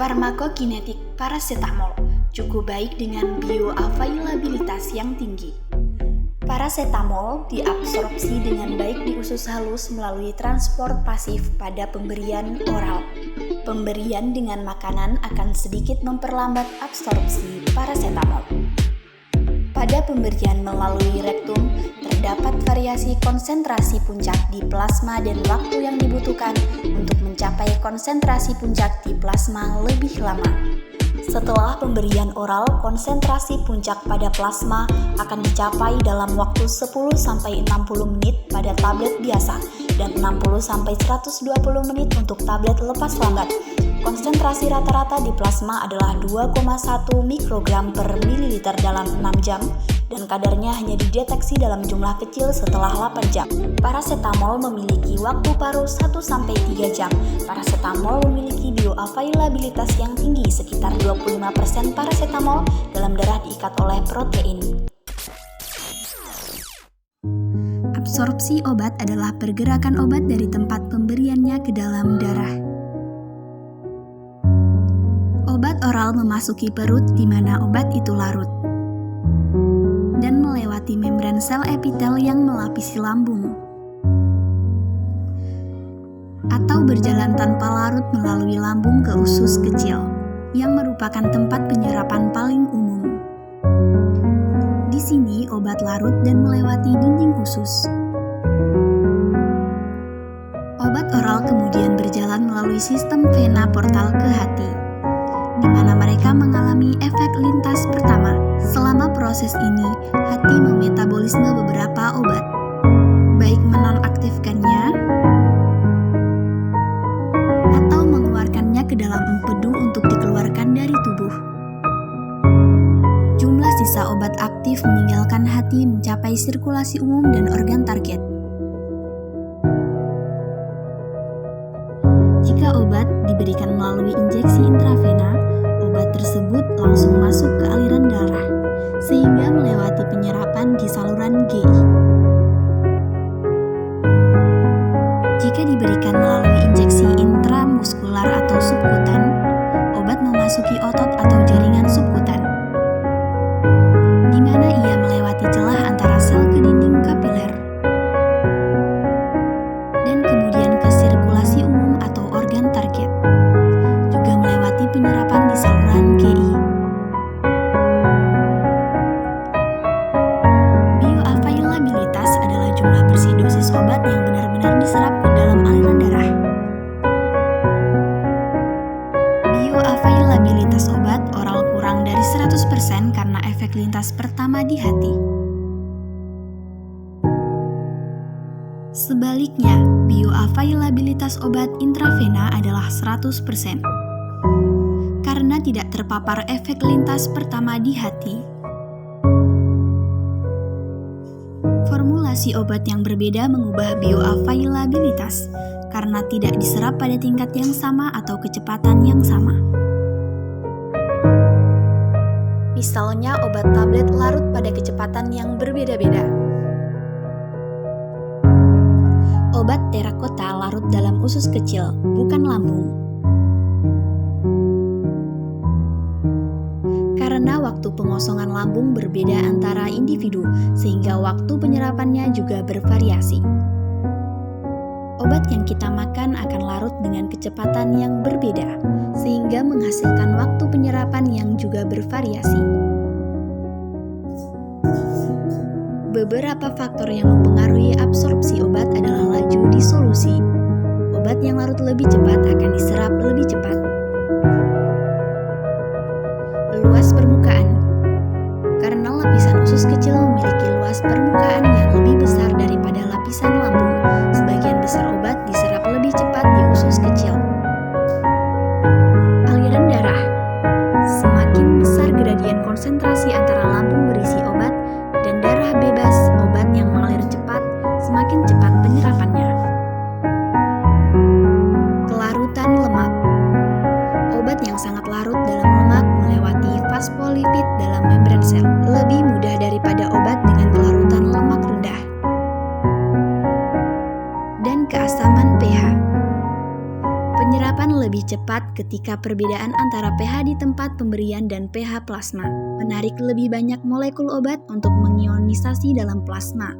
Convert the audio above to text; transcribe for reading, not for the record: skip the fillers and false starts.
Farmakokinetik parasetamol cukup baik dengan bioavailabilitas yang tinggi. Parasetamol diabsorpsi dengan baik di usus halus melalui transport pasif pada pemberian oral. Pemberian dengan makanan akan sedikit memperlambat absorpsi parasetamol. Pada pemberian melalui rektum, terdapat variasi konsentrasi puncak di plasma dan waktu yang dibutuhkan untuk mencapai konsentrasi puncak di plasma lebih lama. Setelah pemberian oral, konsentrasi puncak pada plasma akan dicapai dalam waktu 10-60 menit pada tablet biasa dan 60-120 menit untuk tablet lepas lambat. Konsentrasi rata-rata di plasma adalah 2,1 mikrogram per mililiter dalam 6 jam dan kadarnya hanya dideteksi dalam jumlah kecil setelah 8 jam. Parasetamol memiliki waktu paruh 1-3 jam. Parasetamol memiliki bioavailabilitas yang tinggi, sekitar 25% parasetamol dalam darah diikat oleh protein. Absorpsi obat adalah pergerakan obat dari tempat pemberiannya ke dalam darah. Obat oral memasuki perut di mana obat itu larut dan melewati membran sel epitel yang melapisi lambung, atau berjalan tanpa larut melalui lambung ke usus kecil, yang merupakan tempat penyerapan paling umum. Di sini obat larut dan melewati dinding usus. Obat oral kemudian berjalan melalui sistem vena portal ke hati, di mana mereka mengalami efek lintas pertama. Selama proses ini, hati memetabolisme beberapa obat, baik menonaktifkannya atau mengeluarkannya ke dalam empedu untuk dikeluarkan dari tubuh. Jumlah sisa obat aktif meninggalkan hati mencapai sirkulasi umum dan organ target. Jika obat diberikan melalui injeksi intravena, obat tersebut langsung masuk ke aliran darah, sehingga melewati penyerapan di saluran GI. Jika diberikan melalui injeksi intramuskular atau subkutan, obat memasuki otot atau jaringan subkutan, di mana ia melewati celah antara sel ke dinding kapiler, dan kemudian ke sirkulasi umum atau organ target, juga melewati penyerapan di saluran GI. Bioavailabilitas adalah jumlah bersih dosis obat yang benar-benar diserap ke dalam aliran darah. Bioavailabilitas obat oral kurang dari 100% karena efek lintas pertama di hati. Sebaliknya, bioavailabilitas obat intravena adalah 100%. Karena tidak terpapar efek lintas pertama di hati. Formulasi obat yang berbeda mengubah bioavailabilitas karena tidak diserap pada tingkat yang sama atau kecepatan yang sama. Misalnya obat tablet larut pada kecepatan yang berbeda-beda. Obat terakota larut dalam usus kecil, bukan lambung. Karena waktu pengosongan lambung berbeda antara individu, sehingga waktu penyerapannya juga bervariasi. Obat yang kita makan akan larut dengan kecepatan yang berbeda, sehingga menghasilkan waktu penyerapan yang juga bervariasi. Beberapa faktor yang mempengaruhi absorpsi obat adalah laju disolusi. Obat yang larut lebih cepat akan diserap lebih cepat. Luas permukaan. Karena lapisan usus kecil memiliki luas permukaan yang lebih besar daripada lapisan lambung, sebagian besar obat diserap lebih cepat di usus kecil. Aliran darah. Semakin besar gradien konsentrasi antara lambung berisi obat dan darah bebas obat yang mengalir cepat, semakin cepat penyerapannya. Kelarutan lemak. Obat yang sangat larut dalam lemak melewati fosfolipid dalam membran sel lebih mudah daripada obat dengan kelarutan lemak Penerapan lebih cepat ketika perbedaan antara pH di tempat pemberian dan pH plasma menarik lebih banyak molekul obat untuk mengionisasi dalam plasma.